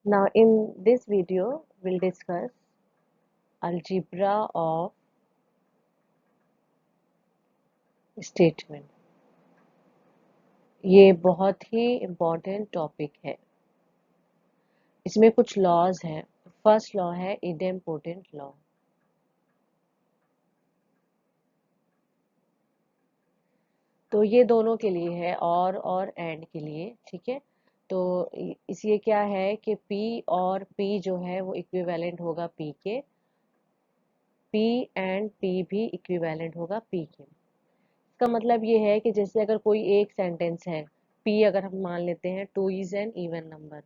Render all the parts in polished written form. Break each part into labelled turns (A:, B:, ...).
A: Now in this video we'll discuss algebra of statement. ये बहुत ही important topic है। इसमें कुछ लॉज हैं। फर्स्ट लॉ है इडेम्पोटेंट लॉ। तो ये दोनों के लिए है और एंड के लिए, ठीक है। तो इसलिए क्या है कि P और P जो है वो इक्विवेलेंट होगा P के, P एंड P भी इक्विवेलेंट होगा P के। इसका मतलब ये है कि जैसे अगर कोई एक सेंटेंस है, P अगर हम मान लेते हैं 2 इज एन इवन नंबर,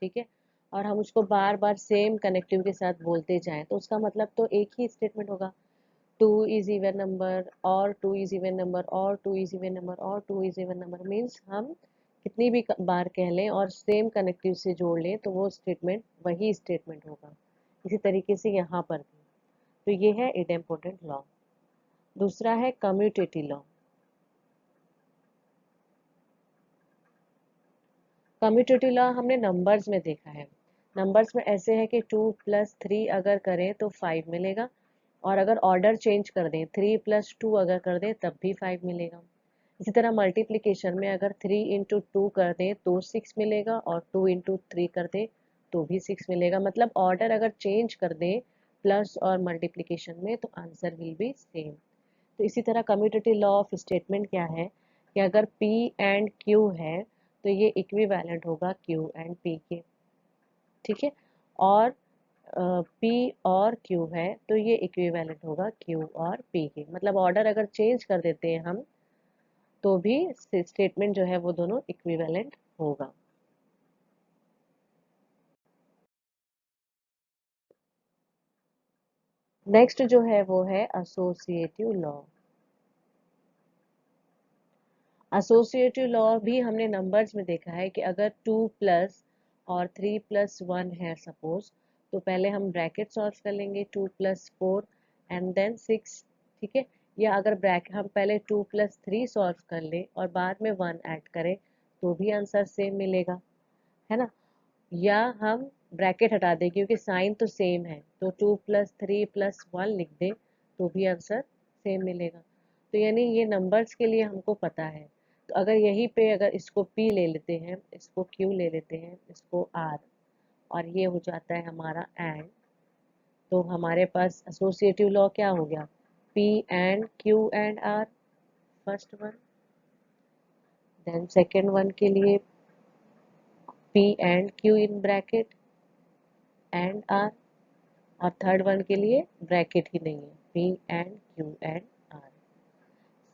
A: ठीक है, और हम उसको बार बार सेम कनेक्टिव के साथ बोलते जाएं तो उसका मतलब तो एक ही स्टेटमेंट होगा, 2 इज इवन नंबर और 2 इज इवन नंबर और 2 इज इवन नंबर और 2 इज इवन नंबर। मीन्स हम कितनी भी बार कह लें और सेम कनेक्टिव से जोड़ लें तो वो स्टेटमेंट वही स्टेटमेंट होगा। इसी तरीके से यहाँ पर भी। तो ये है इडेम्पोटेंट लॉ। दूसरा है कम्यूटेटिव लॉ। कम्यूटेटिव लॉ हमने नंबर्स में देखा है। नंबर्स में ऐसे है कि 2 + 3 अगर करें तो 5 मिलेगा, और अगर ऑर्डर चेंज कर दें 3 + 2 अगर कर दें तब भी 5 मिलेगा। इसी तरह मल्टीप्लिकेशन में अगर 3 × 2 कर दें तो 6 मिलेगा, और 2 × 3 कर दें तो भी 6 मिलेगा। मतलब ऑर्डर अगर चेंज कर दें प्लस और मल्टीप्लिकेशन में तो आंसर विल बी सेम। तो इसी तरह कम्यूटेटिव लॉ ऑफ स्टेटमेंट क्या है कि अगर P एंड Q है तो ये इक्विवेलेंट होगा Q एंड P के, ठीक है। और P और Q है तो ये इक्विवेलेंट होगा Q और P के। मतलब ऑर्डर अगर चेंज कर देते हैं हम तो भी स्टेटमेंट जो है वो दोनों इक्विवेलेंट होगा। नेक्स्ट जो है वो है एसोसिएटिव लॉ। एसोसिएटिव लॉ भी हमने नंबर्स में देखा है कि अगर 2 प्लस और 3 + 1 है सपोज, तो पहले हम ब्रैकेट सॉल्व कर लेंगे 2 + 4 एंड देन 6, ठीक है। या अगर ब्रैकेट हम पहले 2 + 3 सॉल्व कर लें और बाद में 1 ऐड करें तो भी आंसर सेम मिलेगा, है ना। या हम ब्रैकेट हटा दें क्योंकि साइन तो सेम है, तो 2 + 3 + 1 लिख दें तो भी आंसर सेम मिलेगा। तो यानी ये नंबर्स के लिए हमको पता है। तो अगर यहीं पे अगर इसको P ले लेते हैं, इसको Q ले लेते हैं, इसको R, और ये हो जाता है हमारा एंड, तो हमारे पास एसोसिएटिव लॉ क्या हो गया, P and Q and R, first one. Then second one के लिए P and Q in bracket and R, और थर्ड वन के लिए ब्रैकेट ही नहीं है, P and Q and R।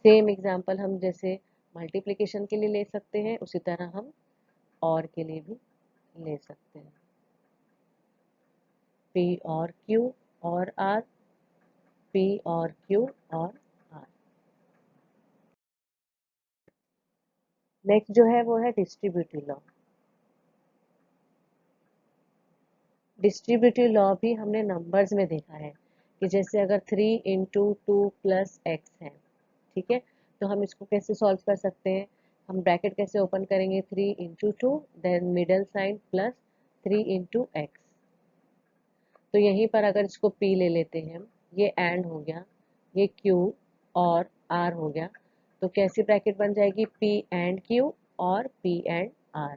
A: Same example हम जैसे मल्टीप्लिकेशन के लिए ले सकते हैं उसी तरह हम और के लिए भी ले सकते हैं, P और Q और R, P और Q और R। नेक्स्ट जो है वो है डिस्ट्रीब्यूटिव लॉ। डिस्ट्रीब्यूटिव लॉ भी हमने नंबर्स में देखा है कि जैसे अगर 3 × 2 + x है, ठीक है, तो हम इसको कैसे सॉल्व कर सकते हैं। हम ब्रैकेट कैसे ओपन करेंगे, 3 × 2 then middle sign plus 3 × x। तो यहीं पर अगर इसको P ले लेते हैं, ये एंड हो गया, ये Q और R हो गया, तो कैसी ब्रैकेट बन जाएगी, P एंड Q और P एंड R।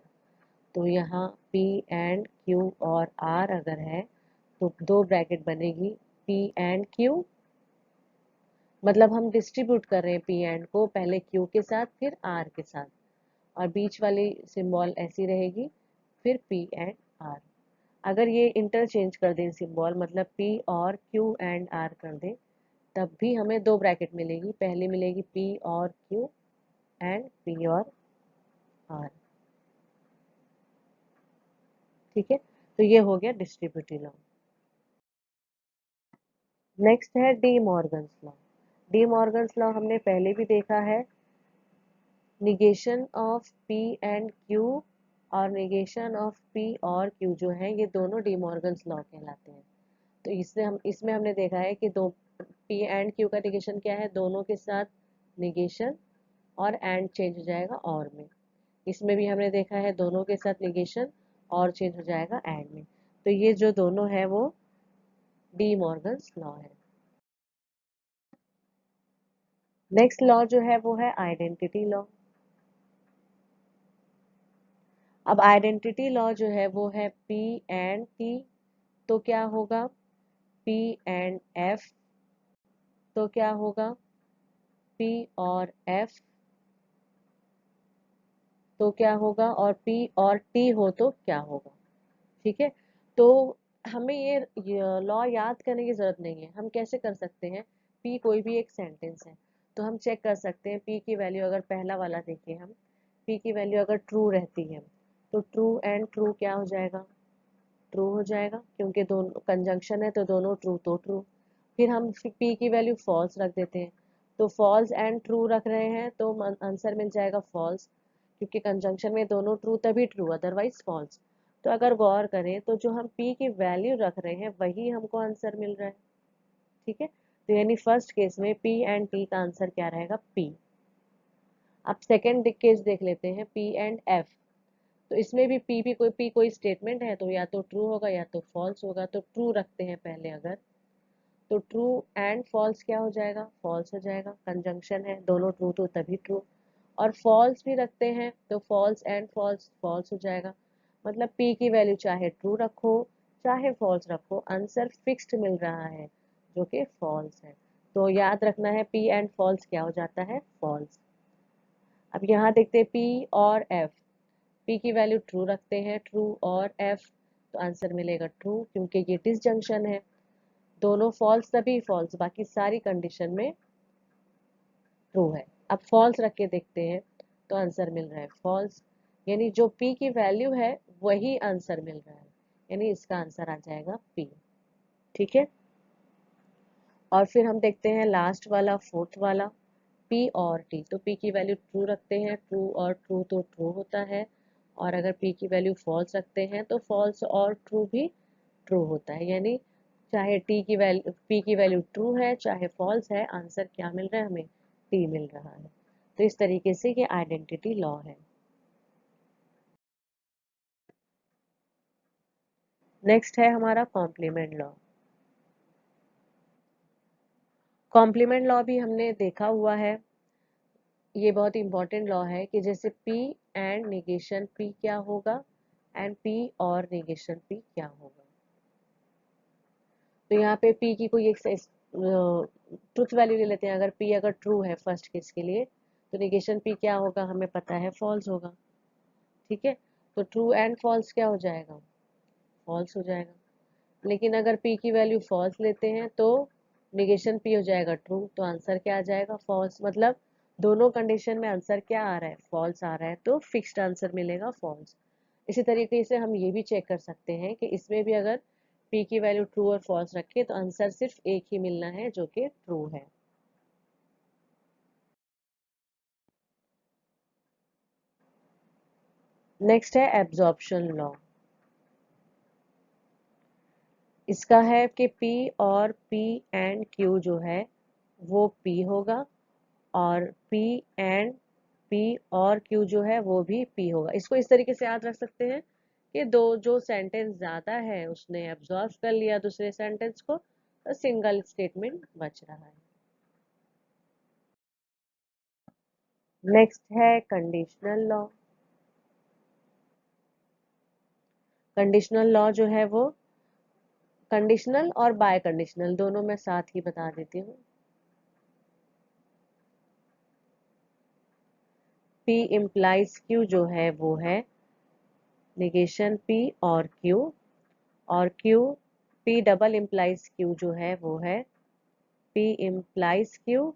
A: तो यहाँ P एंड Q और R अगर है तो दो ब्रैकेट बनेगी, P एंड Q, मतलब हम डिस्ट्रीब्यूट कर रहे हैं P एंड को पहले Q के साथ फिर R के साथ, और बीच वाली सिंबल ऐसी रहेगी, फिर P एंड R। अगर ये इंटरचेंज कर दें सिंबल, मतलब P और Q एंड R कर दें, तब भी हमें दो ब्रैकेट मिलेगी, पहले मिलेगी P और Q एंड P और R, ठीक है। तो ये हो गया डिस्ट्रीब्यूटिव लॉ। नेक्स्ट है D Morgan's law. D Morgan's law हमने पहले भी देखा है। Negation of P and Q और निगेशन ऑफ P और Q जो है ये दोनों डी मॉर्गन्स लॉ कहलाते हैं। तो इसमें हमने देखा है कि दो P एंड Q का निगेशन क्या है, दोनों के साथ निगेशन और एंड चेंज हो जाएगा और में। इसमें भी हमने देखा है दोनों के साथ निगेशन और चेंज हो जाएगा एंड में। तो ये जो दोनों है वो डी मॉर्गन्स लॉ है। नेक्स्ट लॉ जो है वो है आइडेंटिटी लॉ। अब आइडेंटिटी लॉ जो है वो है पी एंड टी, तो क्या होगा पी एंड एफ, तो क्या होगा पी और एफ, तो क्या होगा और पी और टी हो तो क्या होगा। ठीक है, तो हमें ये लॉ याद करने की जरूरत नहीं है। हम कैसे कर सकते हैं, पी कोई भी एक सेंटेंस है तो हम चेक कर सकते हैं पी की वैल्यू, अगर पहला वाला देखें हम, पी की वैल्यू अगर ट्रू रहती है तो ट्रू एंड ट्रू क्या हो जाएगा, ट्रू हो जाएगा, क्योंकि दोनों कंजंक्शन है तो दोनों ट्रू तो ट्रू। फिर हम पी की वैल्यू फॉल्स रख देते हैं, तो फॉल्स एंड ट्रू रख रहे हैं तो आंसर मिल जाएगा फॉल्स, क्योंकि कंजंक्शन में दोनों ट्रू तभी ट्रू, अदरवाइज फॉल्स। तो अगर गौर करें तो जो हम पी की वैल्यू रख रहे हैं वही हमको आंसर मिल रहा है। ठीक है, तो यानी फर्स्ट केस में पी एंड टी का आंसर क्या रहेगा, पी। अब सेकेंड केस देख लेते हैं, पी एंड एफ। तो इसमें भी पी कोई स्टेटमेंट है तो या तो ट्रू होगा या तो फॉल्स होगा, तो ट्रू रखते हैं पहले अगर, तो ट्रू एंड फॉल्स क्या हो जाएगा, फॉल्स हो जाएगा, कंजंक्शन है दोनों ट्रू तो तभी ट्रू। और फॉल्स भी रखते हैं तो फॉल्स एंड फॉल्स फॉल्स हो जाएगा। मतलब पी की वैल्यू चाहे ट्रू रखो चाहे फॉल्स रखो, आंसर फिक्स्ड मिल रहा है जो कि फॉल्स है। तो याद रखना है पी एंड फॉल्स क्या हो जाता है, फॉल्स। अब यहाँ देखते हैं पी और एफ, पी की वैल्यू ट्रू रखते हैं, ट्रू और एफ, तो आंसर मिलेगा ट्रू, क्योंकि ये डिसजंक्शन है, दोनों फॉल्स तभी फॉल्स, बाकी सारी कंडीशन में ट्रू है। अब फॉल्स रख के देखते हैं तो आंसर मिल रहा है फॉल्स, यानी जो पी की वैल्यू है वही आंसर मिल रहा है, यानी इसका आंसर आ जाएगा पी। ठीक है, और फिर हम देखते हैं लास्ट वाला, फोर्थ वाला, पी और टी। तो पी की वैल्यू ट्रू रखते हैं, ट्रू और ट्रू तो ट्रू होता है, और अगर पी की वैल्यू फॉल्स रखते हैं तो फॉल्स और ट्रू भी ट्रू होता है, यानी चाहे टी की वैल्यू पी की वैल्यू ट्रू है चाहे फॉल्स है, आंसर क्या मिल रहा है हमें, टी मिल रहा है। तो इस तरीके से ये आइडेंटिटी लॉ है। नेक्स्ट है हमारा कॉम्प्लीमेंट लॉ। कॉम्प्लीमेंट लॉ भी हमने देखा हुआ है, ये बहुत इंपॉर्टेंट लॉ है कि जैसे P एंड निगेशन P क्या होगा एंड P और निगेशन P क्या होगा। तो यहाँ पे P की कोई एक ट्रुथ वैल्यू ले लेते हैं, अगर P अगर ट्रू है फर्स्ट केस के लिए तो निगेशन P क्या होगा हमें पता है, फॉल्स होगा। ठीक है, तो ट्रू एंड फॉल्स क्या हो जाएगा, फॉल्स हो जाएगा। लेकिन अगर P की वैल्यू फॉल्स लेते हैं तो निगेशन P हो जाएगा ट्रू, तो आंसर क्या आ जाएगा, फॉल्स। मतलब दोनों कंडीशन में आंसर क्या आ रहा है, फॉल्स आ रहा है, तो फिक्स्ड आंसर मिलेगा फॉल्स। इसी तरीके से हम ये भी चेक कर सकते हैं कि इसमें भी अगर P की वैल्यू ट्रू और फॉल्स रखे तो आंसर सिर्फ एक ही मिलना है जो कि ट्रू है। नेक्स्ट है एब्जॉर्प्शन लॉ। इसका है कि P और P एंड Q जो है वो P होगा, और P एंड P और Q जो है वो भी P होगा। इसको इस तरीके से याद रख सकते हैं कि दो जो सेंटेंस ज्यादा है उसने एब्जॉर्ब कर लिया दूसरे सेंटेंस को, तो सिंगल स्टेटमेंट बच रहा है। नेक्स्ट है कंडीशनल लॉ। कंडीशनल लॉ जो है वो कंडीशनल और बाय कंडीशनल दोनों में साथ ही बता देती हूँ। P इम्प्लाइज Q जो है वो है निगेशन P और Q, और P डबल इम्प्लाइज Q जो है वो है P implies Q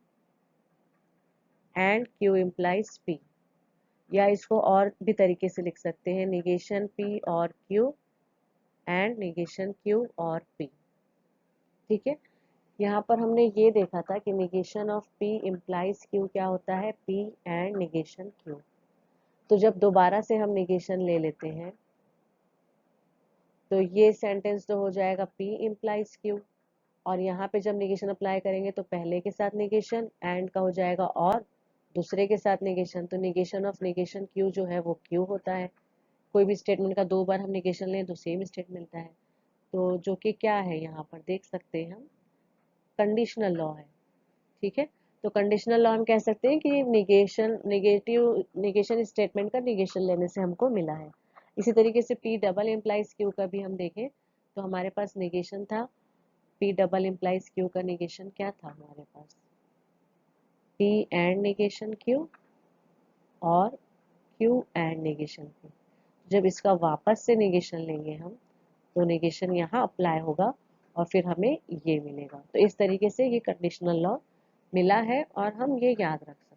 A: and Q implies P। या इसको और भी तरीके से लिख सकते हैं, निगेशन P और Q एंड निगेशन Q और P। ठीक है, यहाँ पर हमने ये देखा था कि negation of P implies Q क्या होता है, P एंड निगेशन Q। तो जब दोबारा से हम निगेशन ले लेते हैं तो ये सेंटेंस तो हो जाएगा P इम्प्लाइज Q, और यहाँ पे जब निगेशन अप्लाई करेंगे तो पहले के साथ निगेशन एंड का हो जाएगा और दूसरे के साथ निगेशन, तो निगेशन ऑफ निगेशन Q जो है वो Q होता है। कोई भी स्टेटमेंट का 2 बार हम निगेशन लें तो सेम स्टेट मिलता है। तो जो कि क्या है यहाँ पर देख सकते हैं हम, कंडीशनल लॉ है। ठीक है, तो कंडीशनल लॉ हम कह सकते हैं कि निगेशन स्टेटमेंट का निगेशन लेने से हमको मिला है। इसी तरीके से P डबल इम्प्लाइज Q का भी हम देखें तो हमारे पास निगेशन था, P डबल इम्प्लाइज Q का निगेशन क्या था हमारे पास, P एंड निगेशन Q और Q एंड निगेशन Q। जब इसका वापस से निगेशन लेंगे हम तो निगेशन यहाँ अप्लाई होगा और फिर हमें ये मिलेगा। तो इस तरीके से ये कंडीशनल लॉ मिला है और हम ये याद रख सकते हैं।